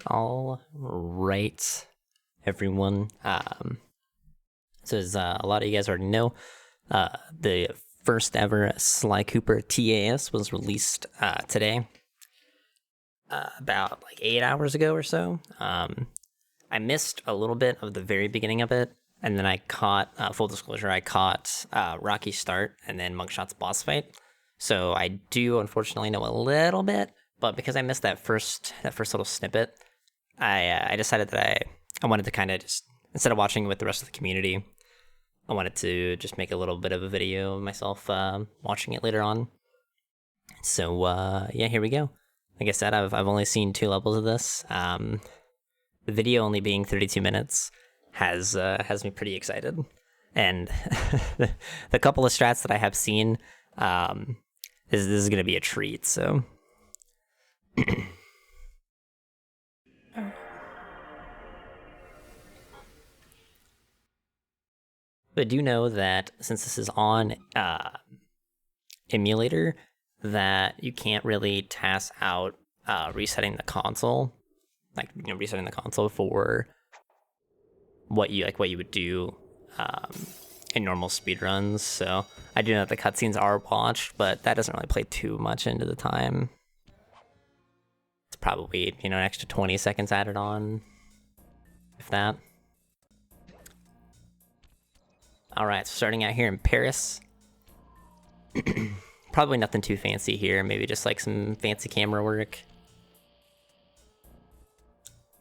All right, everyone. So as a lot of you guys already know, the first ever Sly Cooper TAS was released today, about like 8 hours ago or so. I missed a little bit of the very beginning of it, and then I caught, full disclosure, I caught Rocky's start and then Mugshot's boss fight. So I do unfortunately know a little bit, but because I missed that first little snippet, I decided that I wanted to kind of just, instead of watching with the rest of the community, I wanted to just make a little bit of a video of myself watching it later on. So yeah, here we go. Like I said, I've only seen 2 levels of this. The video only being 32 minutes has me pretty excited, and the couple of strats that I have seen, this is gonna be a treat. So. But I do know that since this is on emulator, that you can't really task out resetting the console, like resetting the console for what you would do in normal speedruns. So I do know that the cutscenes are watched, but that doesn't really play too much into the time. It's probably an extra 20 seconds added on, if that. Alright, so starting out here in Paris. Probably nothing too fancy here, maybe just like some fancy camera work.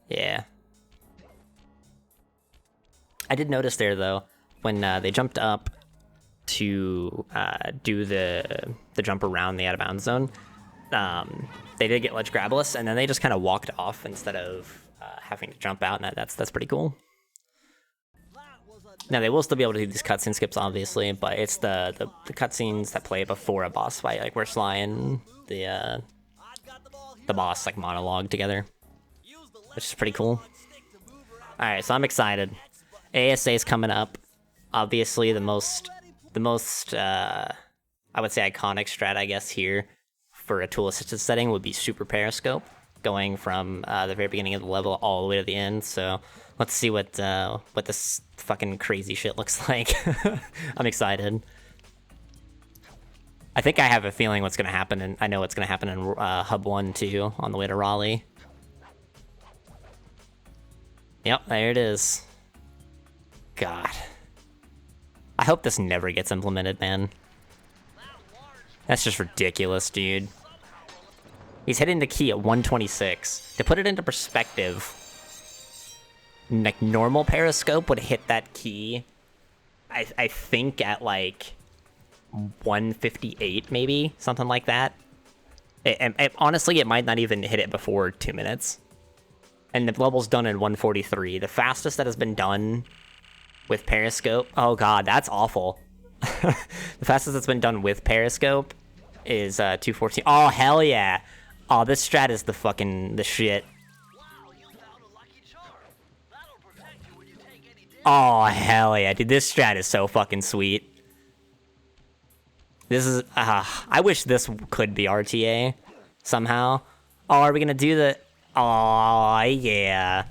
Yeah. I did notice there though, when they jumped up to do the jump around the out of bounds zone, they did get ledge grabless, and then they just kind of walked off instead of having to jump out, and that's pretty cool. Now, they will still be able to do these cutscene skips, obviously, but it's the cutscenes that play before a boss fight, like where Sly and the boss like monologue together, which is pretty cool. Alright, so I'm excited. ASA is coming up. Obviously, the most I would say iconic strat, I guess, here for a tool-assisted setting would be Super Periscope, going from the very beginning of the level all the way to the end. So let's see what this fucking crazy shit looks like. I'm excited. I think I have a feeling what's gonna happen, and I know what's gonna happen in Hub 1 too, on the way to Raleigh. Yep, there it is. God. I hope this never gets implemented, man. That's just ridiculous, dude. He's hitting the key at 126. To put it into perspective, like normal Periscope would hit that key, I think at like 158 maybe, something like that. Honestly, it might not even hit it before 2 minutes. And the level's done in 143. The fastest that has been done with Periscope, oh god, that's awful. The fastest that's been done with Periscope is 214. Oh, hell yeah. Oh, this strat is the shit. Oh, hell yeah, dude. This strat is so fucking sweet. This is... I wish this could be RTA somehow. Oh, are we gonna do the... Oh, yeah.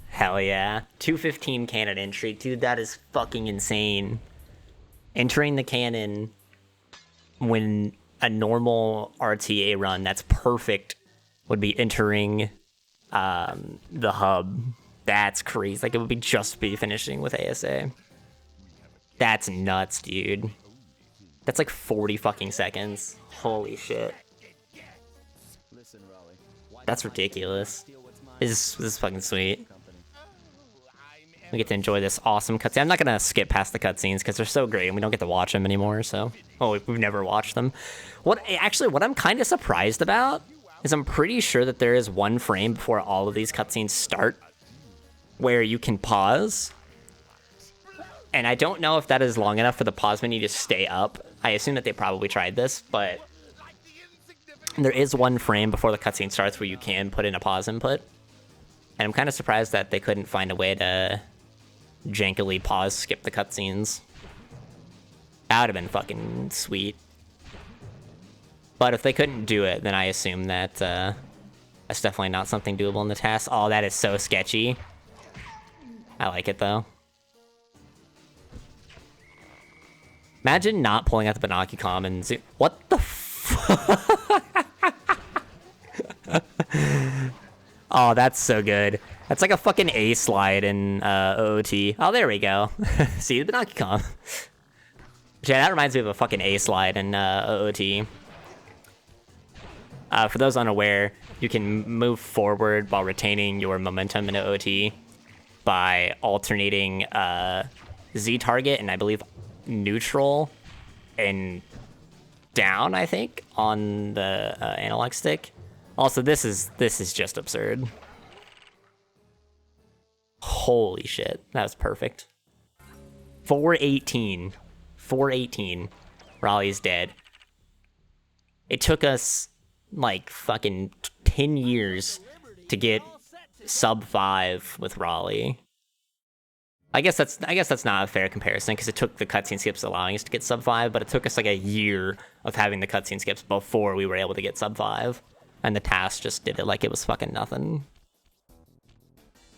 Hell yeah. 215 cannon entry. Dude, that is fucking insane. Entering the cannon when a normal RTA run that's perfect would be entering the hub. That's crazy. Like, it would just be finishing with ASA. That's nuts, dude. That's like 40 fucking seconds. Holy shit. That's ridiculous. This is fucking sweet. We get to enjoy this awesome cutscene. I'm not gonna skip past the cutscenes because they're so great and we don't get to watch them anymore, so... Oh, we've never watched them. What I'm kind of surprised about is I'm pretty sure that there is 1 frame before all of these cutscenes start where you can pause. And I don't know if that is long enough for the pause menu to stay up. I assume that they probably tried this, but there is 1 frame before the cutscene starts where you can put in a pause input. And I'm kind of surprised that they couldn't find a way to jankily pause skip the cutscenes. That would have been fucking sweet. But if they couldn't do it, then I assume that That's definitely not something doable in the TAS. Oh, that is so sketchy. I like it, though. Imagine not pulling out the Banaki-Com and zoom. What the Oh, that's so good. That's like a fucking A slide in OOT. Oh, there we go. See, the Banaki-Com. Yeah, that reminds me of a fucking A slide in OOT. For those unaware, you can move forward while retaining your momentum in OOT by alternating Z target and I believe neutral and down, I think, on the analog stick. Also, this is just absurd. Holy shit, that was perfect. 418. 418. Raleigh's dead. It took us like fucking 10 years to get sub 5 with Raleigh. I guess that's not a fair comparison because it took the cutscene skips allowing us to get sub 5, but it took us like a year of having the cutscene skips before we were able to get sub 5, and the TAS just did it like it was fucking nothing.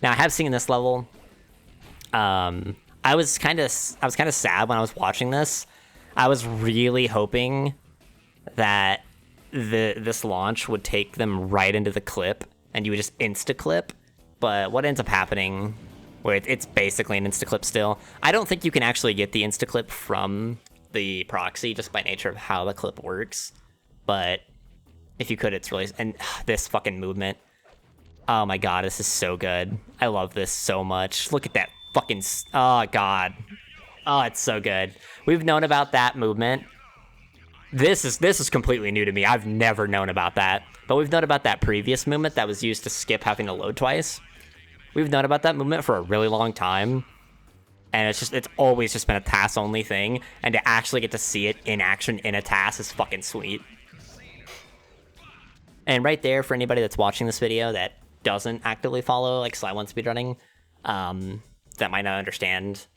Now I have seen this level. I was kind of sad when I was watching this. I was really hoping that this launch would take them right into the clip and you would just insta clip, but what ends up happening, where it's basically an insta clip still. I don't think you can actually get the insta clip from the proxy just by nature of how the clip works, but if you could, it's really, and this fucking movement. Oh my god, this is so good. I love this so much. Look at that fucking, oh god. Oh, it's so good. We've known about that movement. This is completely new to me. I've never known about that. But we've known about that previous movement that was used to skip having to load twice. We've known about that movement for a really long time. And it's always just been a TAS only thing. And to actually get to see it in action in a TAS is fucking sweet. And right there, for anybody that's watching this video that doesn't actively follow like Sly 1 speedrunning, that might not understand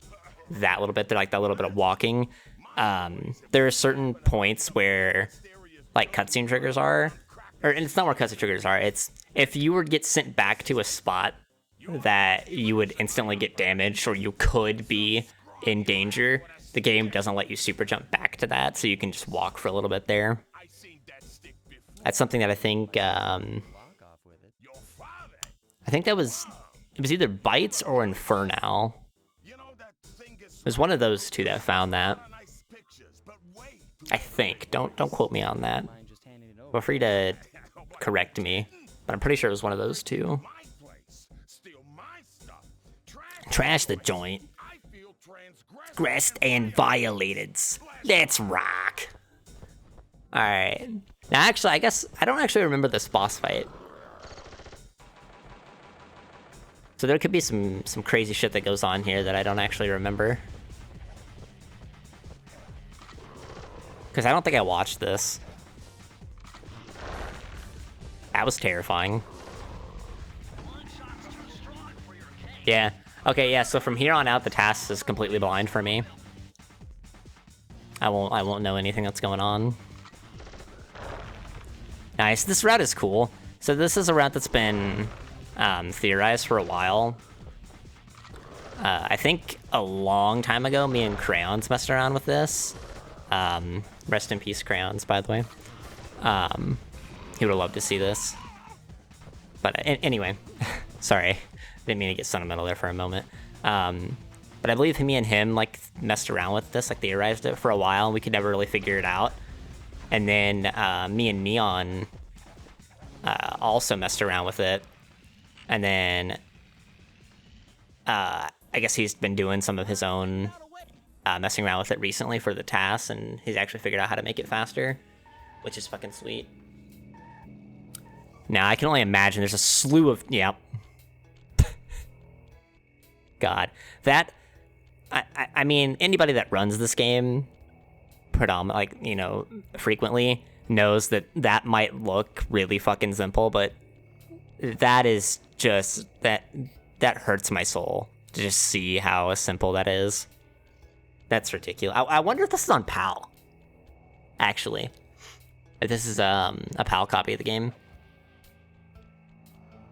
that little bit. They're like that little bit of walking. There are certain points where like cutscene triggers are, and it's not where cutscene triggers are. It's if you were to get sent back to a spot that you would instantly get damaged or you could be in danger, the game doesn't let you super jump back to that, so you can just walk for a little bit there. That's something that I think that was, it was either Bites or Infernal. It was one of those two that found that. I think. Don't quote me on that. Feel free to correct me, but I'm pretty sure it was one of those two. Trash the joint. Transgressed and violated. Let's rock. Alright. Now actually, I guess I don't actually remember this boss fight. So there could be some crazy shit that goes on here that I don't actually remember. Because I don't think I watched this. That was terrifying. Yeah. Okay, yeah, so from here on out, the TAS is completely blind for me. I won't know anything that's going on. Nice. This route is cool. So this is a route that's been theorized for a while. I think a long time ago, me and Crayons messed around with this. Rest in peace, Crayons, by the way. He would have loved to see this. But anyway, sorry. Didn't mean to get sentimental there for a moment. But I believe me and him like messed around with this, like theorized it for a while, and we could never really figure it out. And then me and Neon also messed around with it. And then I guess he's been doing some of his own messing around with it recently for the TAS, and he's actually figured out how to make it faster, which is fucking sweet. Now, I can only imagine there's a slew of... Yep. God. That... I mean, anybody that runs this game predominantly, like, you know, frequently knows that that might look really fucking simple, but that is just... That hurts my soul to just see how simple that is. That's ridiculous. I wonder if this is on PAL, actually. If this is a PAL copy of the game.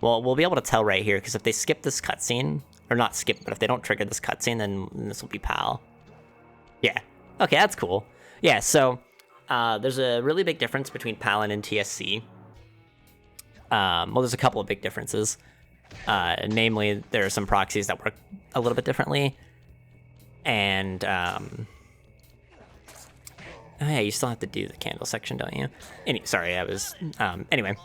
Well, we'll be able to tell right here, because if they skip this cutscene, or not skip, but if they don't trigger this cutscene, then this will be PAL. Yeah. Okay, that's cool. Yeah, so there's a really big difference between PAL and NTSC. Well, there's a couple of big differences. Namely, there are some proxies that work a little bit differently. And, oh yeah, you still have to do the candle section, don't you? Sorry, I was, anyway.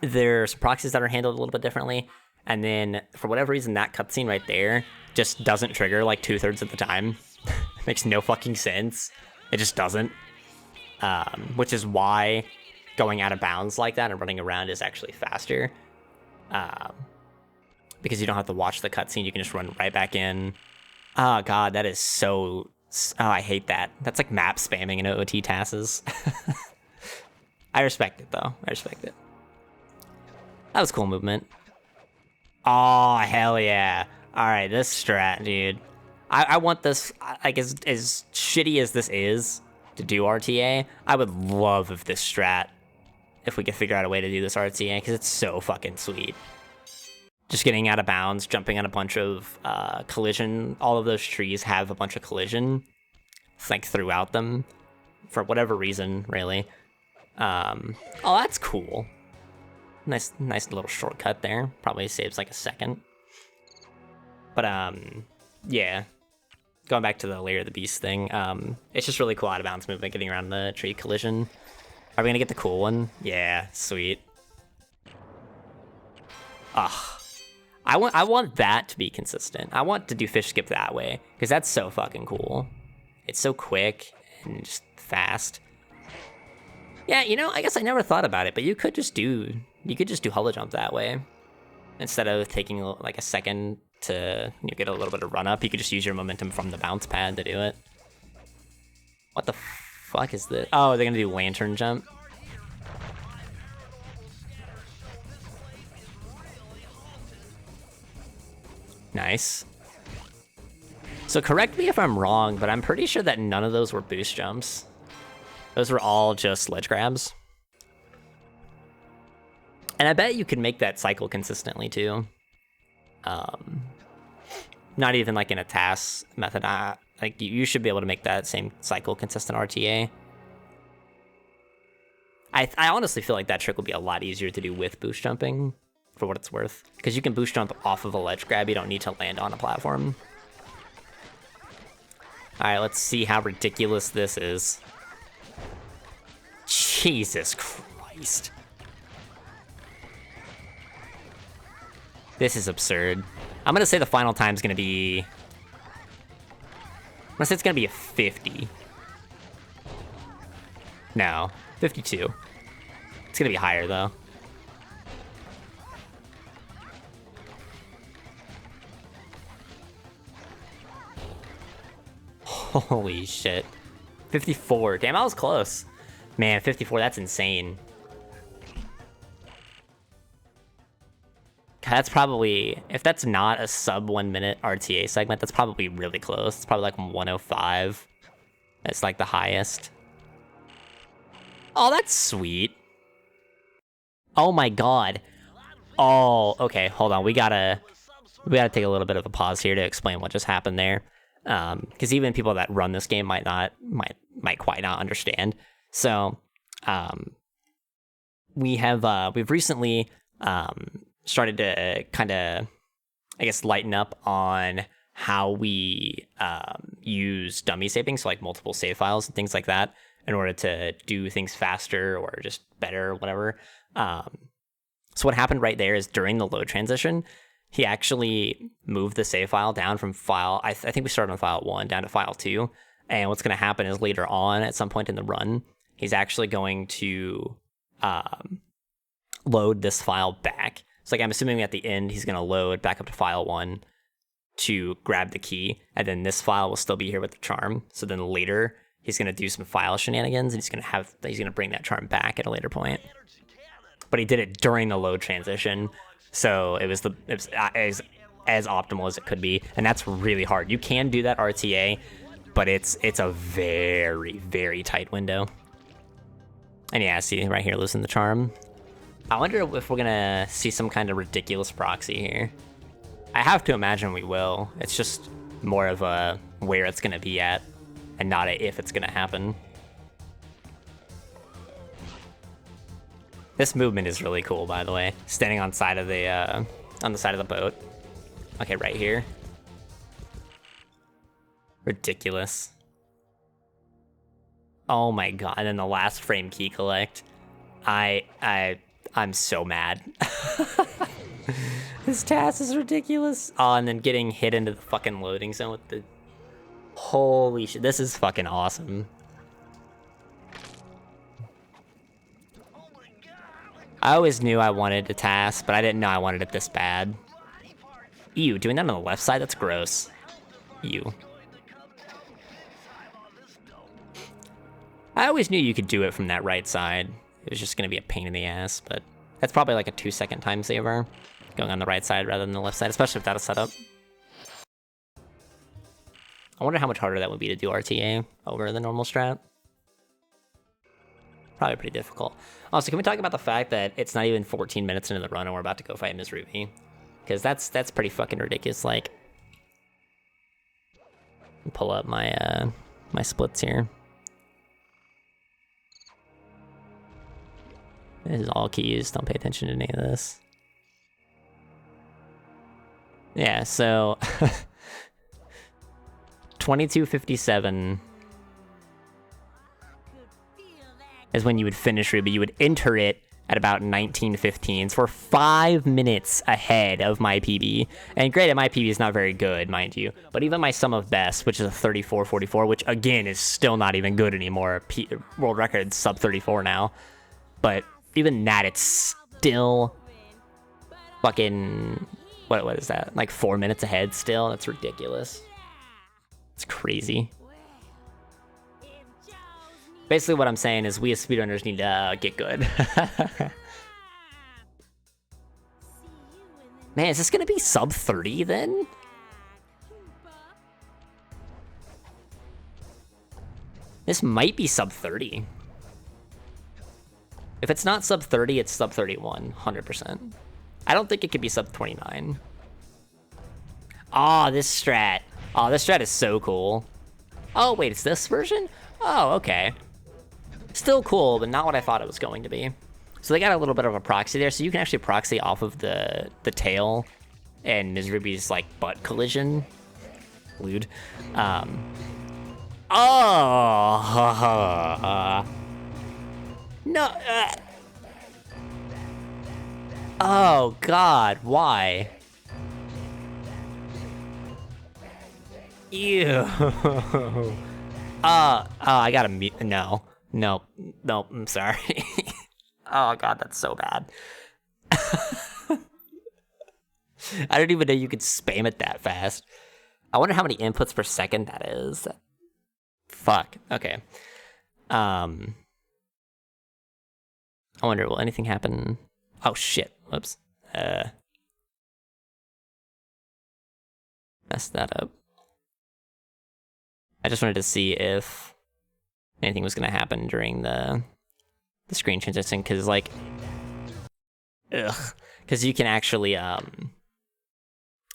There's proxies that are handled a little bit differently. And then, for whatever reason, that cutscene right there just doesn't trigger like 2/3 of the time. Makes no fucking sense. It just doesn't. Which is why going out of bounds like that and running around is actually faster. Because you don't have to watch the cutscene, you can just run right back in. Oh god, that is so... Oh, I hate that. That's like map spamming in OOT TASs. I respect it, though. I respect it. That was cool movement. Oh, hell yeah. Alright, this strat, dude. I want this, like, as shitty as this is to do RTA, I would love if this strat, if we could figure out a way to do this RTA, because it's so fucking sweet. Just getting out of bounds, jumping on a bunch of collision. All of those trees have a bunch of collision, like, throughout them, for whatever reason, really. Oh, that's cool. Nice little shortcut there. Probably saves, like, a second. But, yeah. Going back to the Lair of the Beast thing, it's just really cool out of bounds movement, getting around the tree collision. Are we gonna get the cool one? Yeah, sweet. Ugh. I want that to be consistent. I want to do fish skip that way, because that's so fucking cool. It's so quick and just fast. Yeah, you know, I guess I never thought about it, but you could just do holo jump that way. Instead of taking like a second to get a little bit of run up, you could just use your momentum from the bounce pad to do it. What the fuck is this? Oh, they're gonna do lantern jump. Nice. So correct me if I'm wrong, but I'm pretty sure that none of those were boost jumps. Those were all just ledge grabs. And I bet you could make that cycle consistently too. Not even like in a TAS method. Like you should be able to make that same cycle consistent RTA. I honestly feel like that trick will be a lot easier to do with boost jumping, for what it's worth. Because you can boost jump off of a ledge grab, you don't need to land on a platform. Alright, let's see how ridiculous this is. Jesus Christ. This is absurd. I'm gonna say the final time's gonna be... I'm gonna say it's gonna be a 50. No, 52. It's gonna be higher, though. Holy shit. 54. Damn, I was close. Man, 54, that's insane. That's probably, if that's not a sub 1 minute RTA segment, that's probably really close. It's probably like 105. That's like the highest. Oh, that's sweet. Oh my god. Oh, okay, hold on. We gotta take a little bit of a pause here to explain what just happened there. Because even people that run this game might quite not understand. So, we've recently started to kind of, I guess, lighten up on how we use dummy saving, so like multiple save files and things like that, in order to do things faster or just better or whatever. So what happened right there is during the load transition, he actually moved the save file down from file, I think we started on file 1 down to file 2. And what's going to happen is later on, at some point in the run, he's actually going to load this file back. So like I'm assuming at the end, he's going to load back up to file 1 to grab the key. And then this file will still be here with the charm. So then later, he's going to do some file shenanigans, and he's going to bring that charm back at a later point. But he did it during the load transition. So it was as optimal as it could be, and that's really hard. You can do that RTA, but it's a very, very tight window. And yeah, see right here, losing the charm. I wonder if we're gonna see some kind of ridiculous proxy here. I have to imagine we will. It's just more of a where it's gonna be at, and not a if it's gonna happen. This movement is really cool, by the way. Standing on side of the on the side of the boat. Okay, right here. Ridiculous. Oh my god! And then the last frame key collect. I'm so mad. This TAS is ridiculous. Oh, and then getting hit into the fucking loading zone with the... Holy shit, this is fucking awesome. I always knew I wanted a TAS, but I didn't know I wanted it this bad. Ew, doing that on the left side? That's gross. Ew. I always knew you could do it from that right side. It was just gonna be a pain in the ass, but that's probably like a 2-second time saver, going on the right side rather than the left side, especially if that's a setup. I wonder how much harder that would be to do RTA over the normal strat. Probably pretty difficult. Also, can we talk about the fact that it's not even 14 minutes into the run and we're about to go fight Ms. Ruby? Because that's pretty fucking ridiculous. Like, pull up my my splits here. This is all keys. Don't pay attention to any of this. Yeah, so 22:57 is when you would finish Ruby. You would enter it at about 19:15. So we're 5 minutes ahead of my PB. And granted, my PB is not very good, mind you. But even my sum of best, which is a 34:44, which again is still not even good anymore. World record sub 34 now. But even that, it's still fucking... What is that? Like 4 minutes ahead still? That's ridiculous. It's crazy. Basically what I'm saying is we as speedrunners need to get good. Man, is this gonna be sub 30 then? This might be sub 30. If it's not sub 30, it's sub 31, 100%. I don't think it could be sub 29. Oh, this strat. Oh, this strat is so cool. Oh, wait, it's this version? Oh, okay. Still cool, but not what I thought it was going to be. So they got a little bit of a proxy there, so you can actually proxy off of the tail and Ms. Ruby's, like, butt collision. Lewd. Oh! No! Oh, God, why? Ew. Oh, I gotta mute. No, I'm sorry. Oh, God, that's so bad. I don't even know you could spam it that fast. I wonder how many inputs per second that is. Fuck, okay. I wonder, will anything happen? Oh, shit, whoops. Messed that up. I just wanted to see if anything was gonna happen during the screen transition, because, like, because you can actually,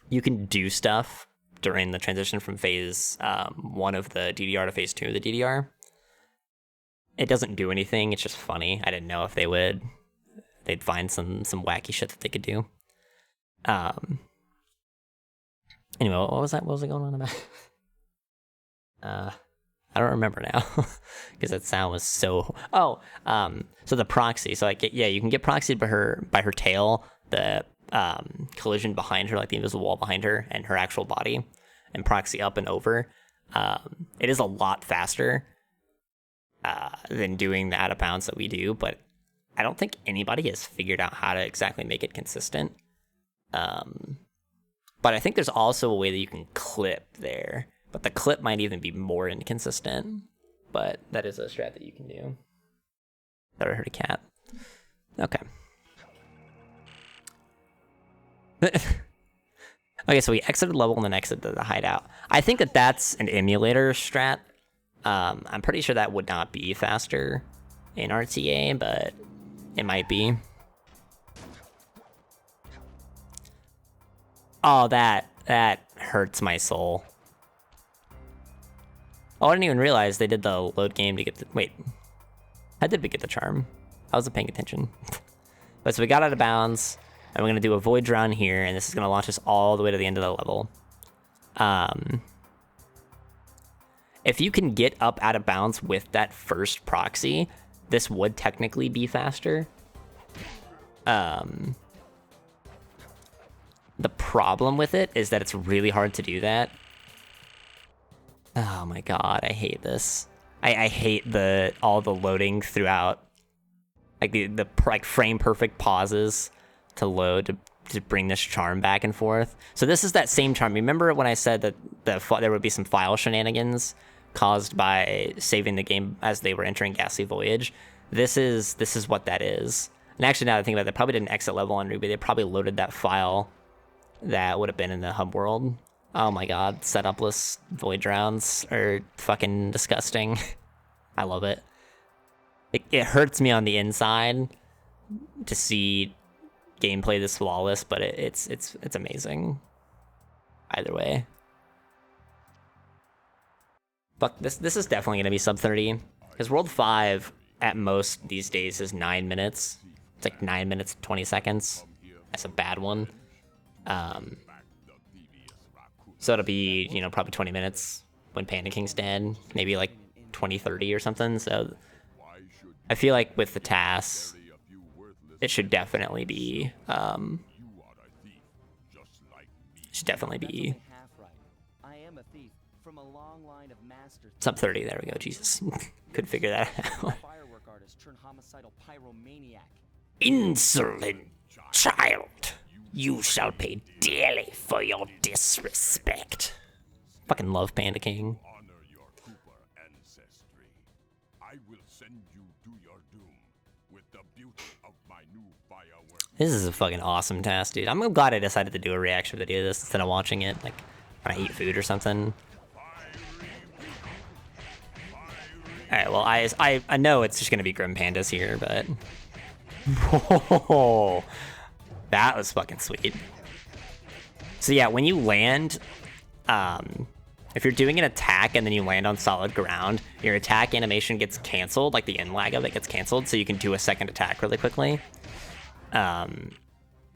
you can do stuff during the transition from phase 1 of the DDR to phase 2 of the DDR. It doesn't do anything, it's just funny. I didn't know if they'd find some wacky shit that they could do. Anyway, what was that? What was I going on about? I don't remember now, because that sound was so... Oh, so the proxy. So, like, yeah, you can get proxied by her tail, the collision behind her, like the invisible wall behind her, and her actual body, and proxy up and over. It is a lot faster than doing the out of bounds that we do, but I don't think anybody has figured out how to exactly make it consistent. But I think there's also a way that you can clip there. But the clip might even be more inconsistent. But that is a strat that you can do. Thought I heard a cat. Okay. Okay, so we exited level and then exited the hideout. I think that that's an emulator strat. I'm pretty sure that would not be faster in RTA, but it might be. Oh, that hurts my soul. Oh, I didn't even realize they did the load game to get the... Wait. How did we get the charm? I wasn't paying attention. But so we got out of bounds, and we're going to do a Void Drown here, and this is going to launch us all the way to the end of the level. If you can get up out of bounds with that first proxy, this would technically be faster. The problem with it is that it's really hard to do that. Oh my god, I hate this. I hate all the loading throughout, like the frame perfect pauses to load to bring this charm back and forth. So this is that same charm. Remember when I said that there would be some file shenanigans caused by saving the game as they were entering Ghastly Voyage? This is what that is. And actually, now that I think about it, they probably didn't exit level on Ruby. They probably loaded that file that would have been in the hub world. Oh my god, setupless Void Drowns are fucking disgusting. I love it. It hurts me on the inside to see gameplay this flawless, but it's amazing. Either way. Fuck, this is definitely gonna be sub 30. Because World 5 at most these days is 9 minutes. It's like 9 minutes 20 seconds. That's a bad one. So it'll be, you know, probably 20 minutes when Panda King's dead. Maybe like 20, 30 or something. So I feel like with the TAS, it should definitely be, sub 30. There we go. Jesus. Couldn't figure that out. Insolent child. You shall pay dearly for your disrespect. Fucking love Panda King. Honor your Cooper ancestry. I will send you to your doom with the beauty of my new fireworks. This is a fucking awesome task, dude. I'm glad I decided to do a reaction video of this instead of watching it like when I eat food or something. Alright, well, I know it's just gonna be Grim Pandas here, but... Whoa, that was fucking sweet. So yeah, when you land, if you're doing an attack and then you land on solid ground, your attack animation gets canceled, like the end lag of it gets canceled, so you can do a second attack really quickly.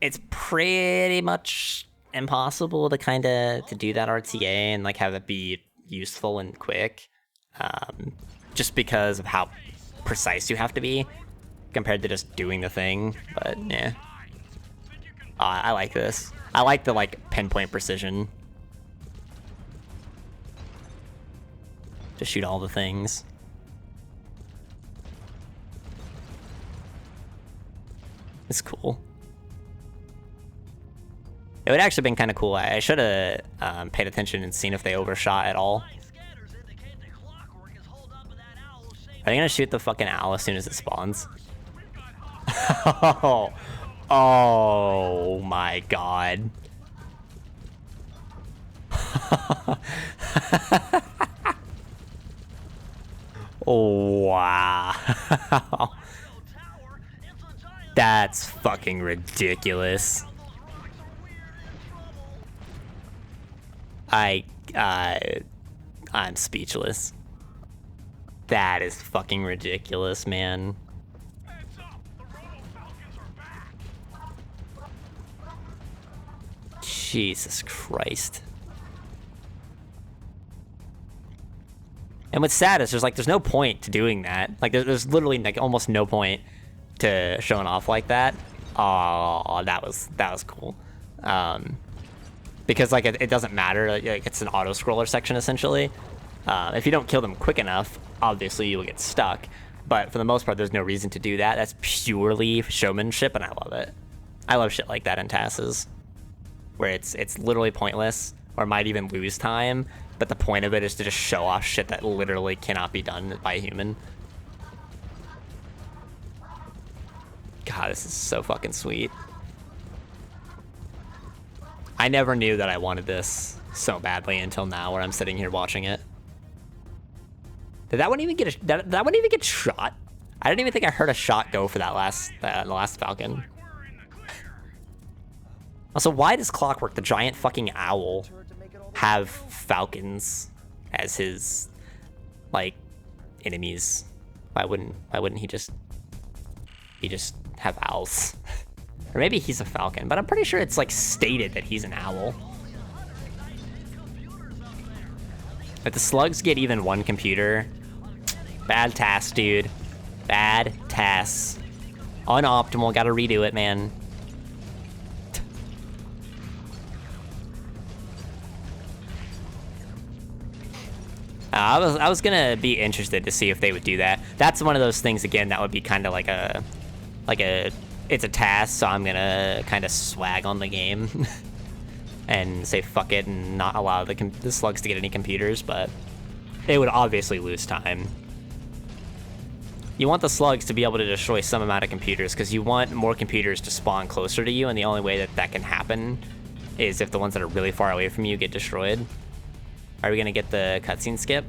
It's pretty much impossible to to do that RTA and like have it be useful and quick, just because of how precise you have to be compared to just doing the thing. But yeah, I like this. I like the pinpoint precision to shoot all the things. It's cool. It would actually been kind of cool. I should have paid attention and seen if they overshot at all. Are they gonna shoot the fucking owl as soon as it spawns? Oh my god. Oh wow. That's fucking ridiculous. I'm speechless. That is fucking ridiculous, man. Jesus Christ. And what's sad is there's no point to doing that. Like there's literally almost no point to showing off like that. Oh, that was cool. Because it doesn't matter. Like it's an auto scroller section essentially. If you don't kill them quick enough, obviously you will get stuck. But for the most part, there's no reason to do that. That's purely showmanship, and I love it. I love shit like that in TASes, where it's literally pointless or might even lose time, but the point of it is to just show off shit that literally cannot be done by a human. God, this is so fucking sweet. I never knew that I wanted this so badly until now, where I'm sitting here watching it. Did that one even get that one even get shot? I didn't even think I heard a shot go for that last Falcon. Also, why does Clockwork, the giant fucking owl, have falcons as his, like, enemies? Why wouldn't he just have owls? Or maybe he's a falcon, but I'm pretty sure it's like stated that he's an owl. If the slugs get even one computer, bad TAS, dude. Bad TAS. Unoptimal, gotta redo it, man. I was gonna be interested to see if they would do that. That's one of those things, again, that would be kind of like a, it's a TAS, so I'm gonna kind of swag on the game and say fuck it and not allow the slugs to get any computers, but it would obviously lose time. You want the slugs to be able to destroy some amount of computers because you want more computers to spawn closer to you, and the only way that that can happen is if the ones that are really far away from you get destroyed. Are we gonna get the cutscene skip?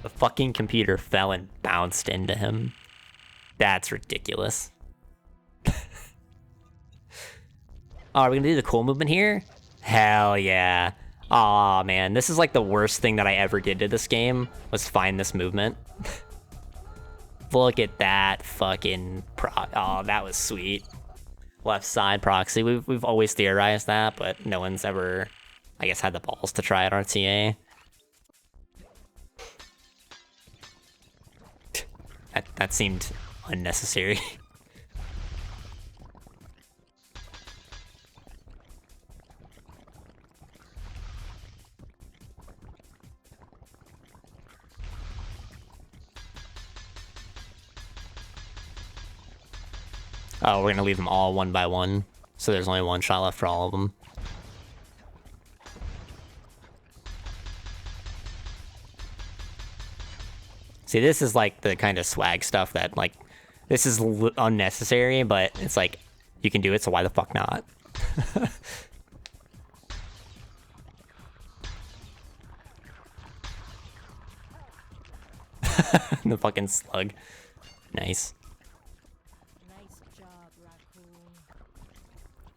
The fucking computer fell and bounced into him. That's ridiculous. Oh, are we gonna do the cool movement here? Hell yeah. Aw, man, this is like the worst thing that I ever did to this game, was find this movement. Look at that fucking oh, that was sweet. Left side proxy. We've always theorized that, but no one's ever, I guess, had the balls to try it RTA. That seemed unnecessary. Oh, we're gonna leave them all one by one, so there's only one shot left for all of them. See, this is like the kind of swag stuff that, like, this is unnecessary, but it's like, you can do it, so why the fuck not? The fucking slug. Nice.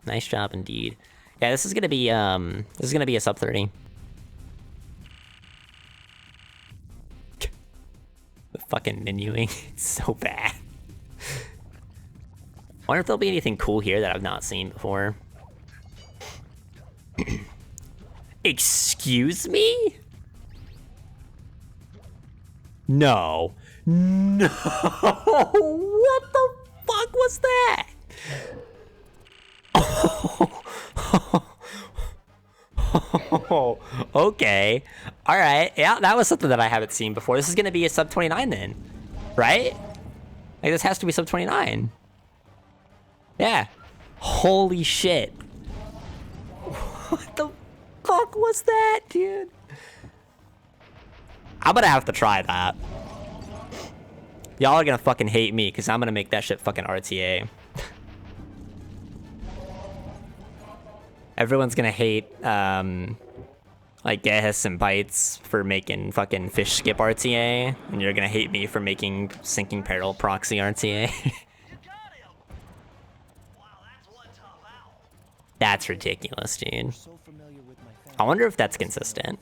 Nice job indeed. Yeah, this is gonna be a sub 30. The fucking menuing, it's so bad. I wonder if there'll be anything cool here that I've not seen before. Excuse me? No. No. What the fuck was that? Oh, okay. All right. Yeah, that was something that I haven't seen before. This is going to be a sub 29 then, right? Like, this has to be sub 29. Yeah. Holy shit. What the fuck was that, dude? I'm going to have to try that. Y'all are going to fucking hate me because I'm going to make that shit fucking RTA. Everyone's gonna hate, like, Gehis and Bites for making fucking fish skip RTA, and you're gonna hate me for making Sinking Peril proxy RTA. That's ridiculous, dude. I wonder if that's consistent.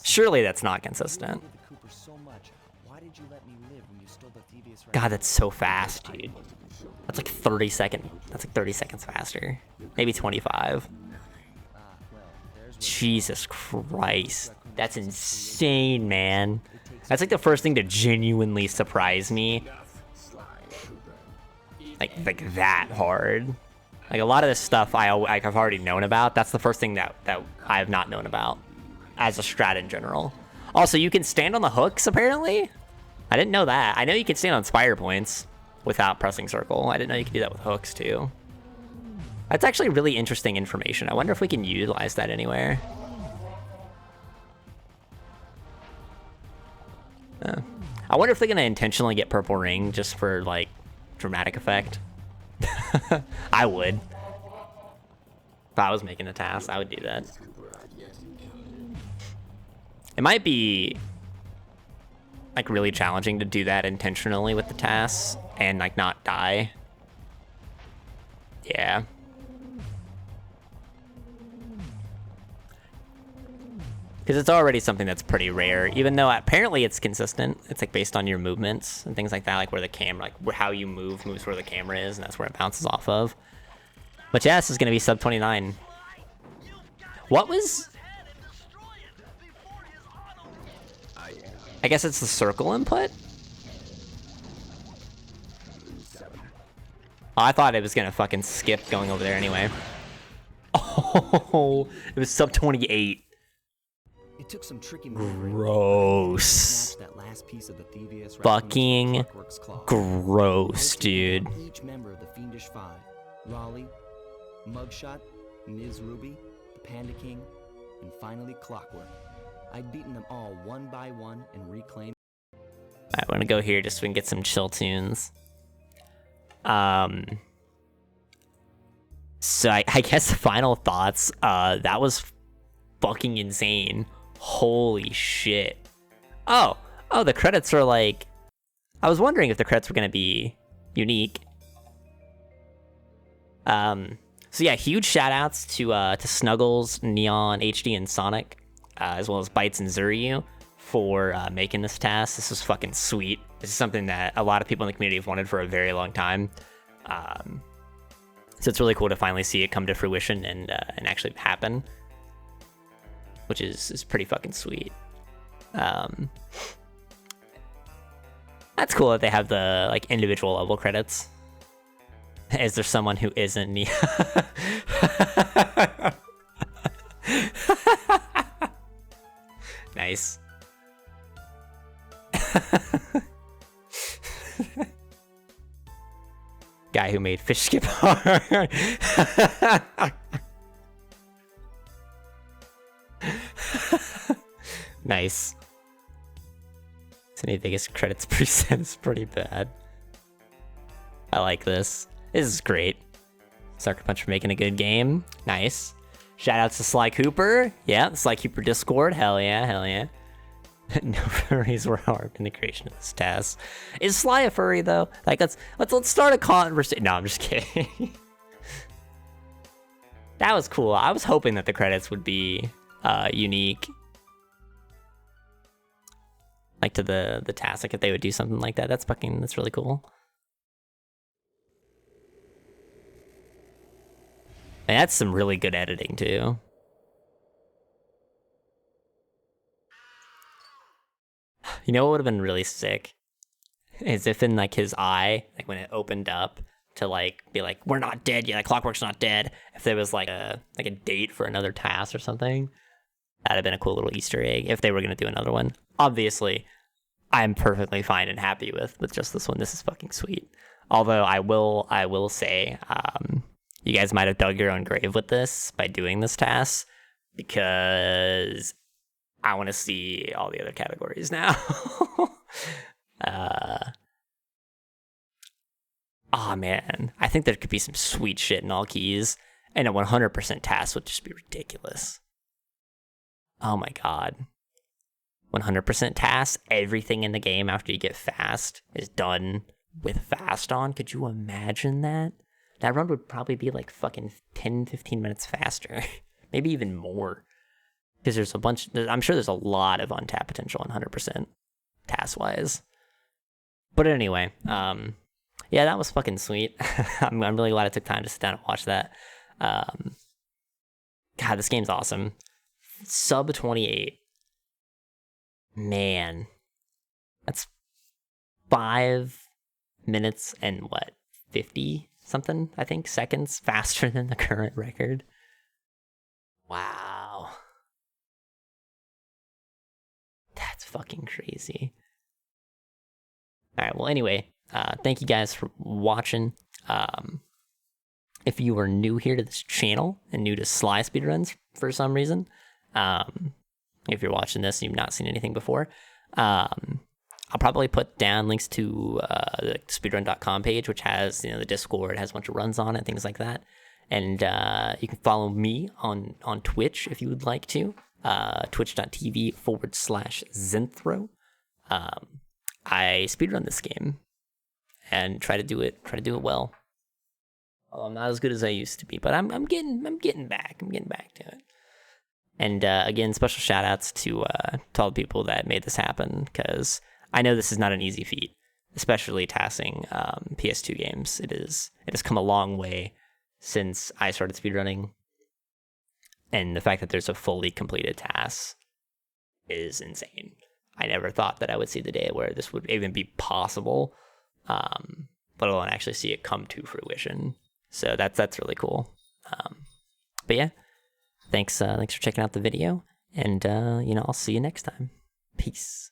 Surely that's not consistent. God, that's so fast, dude. That's like 30 seconds. That's like 30 seconds faster. Maybe 25. Jesus Christ. That's insane, man. That's like the first thing to genuinely surprise me. Like that hard. Like, a lot of this stuff I've already known about. That's the first thing that I have not known about as a strat in general. Also, you can stand on the hooks, apparently. I didn't know that. I know you can stand on spire points without pressing circle. I didn't know you could do that with hooks, too. That's actually really interesting information. I wonder if we can utilize that anywhere. I wonder if they're gonna intentionally get purple ring just for, like, dramatic effect. I would. If I was making a TAS, I would do that. It might be, like, really challenging to do that intentionally with the TAS and, like, not die. Yeah. Because it's already something that's pretty rare, even though apparently it's consistent. It's like based on your movements and things like that, like where the camera, like how you move moves where the camera is, and that's where it bounces off of. But yeah, this is gonna be sub 29. What was? I guess it's the circle input. Oh, I thought it was gonna fucking skip going over there anyway. Oh, it was sub 28. It took some tricky maneuvering. Gross. That last piece of the Thievius Fucking gross, dude. Each member of the Fiendish Five, Raleigh, Mugshot, Ms. Ruby, the Panda King, and finally Clockwork. I'd beaten them all one by one and reclaimed. Alright, we're gonna go here just so we can get some chill tunes. So I guess final thoughts. That was fucking insane. Holy shit. Oh, the credits are like... I was wondering if the credits were gonna be unique. So yeah, huge shoutouts to Snuggles, Neon, HD, and Sonic, as well as Bytes and Zuryu for making this task. This was fucking sweet. This is something that a lot of people in the community have wanted for a very long time. So it's really cool to finally see it come to fruition and actually happen, which is pretty fucking sweet. That's cool that they have the like individual level credits. Is there someone who isn't Nia? Nice. Guy who made Fish Skip Hard. Nice. Any biggest credits percent is pretty bad. I like this. This is great. Sucker Punch for making a good game. Nice. Shoutouts to Sly Cooper. Yeah, the Sly Cooper Discord. Hell yeah, hell yeah. No furries were harmed in the creation of this task. Is Sly a furry though? Like let's start a conversation. No, I'm just kidding. That was cool. I was hoping that the credits would be unique. Like to the task, like if they would do something like that. That's really cool. And that's some really good editing too. You know what would have been really sick? Is if in like his eye, like when it opened up to like be like, we're not dead yet, like Clockwork's not dead. If there was like a date for another task or something, that'd have been a cool little Easter egg if they were gonna do another one. Obviously, I'm perfectly fine and happy with just this one. This is fucking sweet. Although I will say, you guys might have dug your own grave with this by doing this task, because I want to see all the other categories now. Oh man, I think there could be some sweet shit in all keys, and a 100% task would just be ridiculous. Oh my god. 100% task, everything in the game after you get fast is done with fast on. Could you imagine that? That run would probably be like fucking 10, 15 minutes faster. Maybe even more. Because there's a bunch, I'm sure there's a lot of untapped potential in 100% task-wise. But anyway, yeah, that was fucking sweet. I'm really glad I took time to sit down and watch that. God, this game's awesome. Sub 28. Man. That's 5 minutes and what? 50 something, I think, seconds faster than the current record. Wow. That's fucking crazy. Alright, well, anyway, thank you guys for watching. If you are new here to this channel and new to Sly speedruns for some reason, if you're watching this and you've not seen anything before, I'll probably put down links to the speedrun.com page, which has the Discord, has a bunch of runs on it, things like that. And you can follow me on Twitch if you would like to. Twitch.tv/Zenthro. I speedrun this game and try to do it well. Well, I'm not as good as I used to be, but I'm getting back. I'm getting back to it. And again, special shout outs to all the people that made this happen, because I know this is not an easy feat, especially tassing PS2 games. It has come a long way since I started speedrunning, and the fact that there's a fully completed TAS is insane. I never thought that I would see the day where this would even be possible, let alone actually see it come to fruition. So that's really cool. But yeah, thanks for checking out the video, and I'll see you next time. Peace.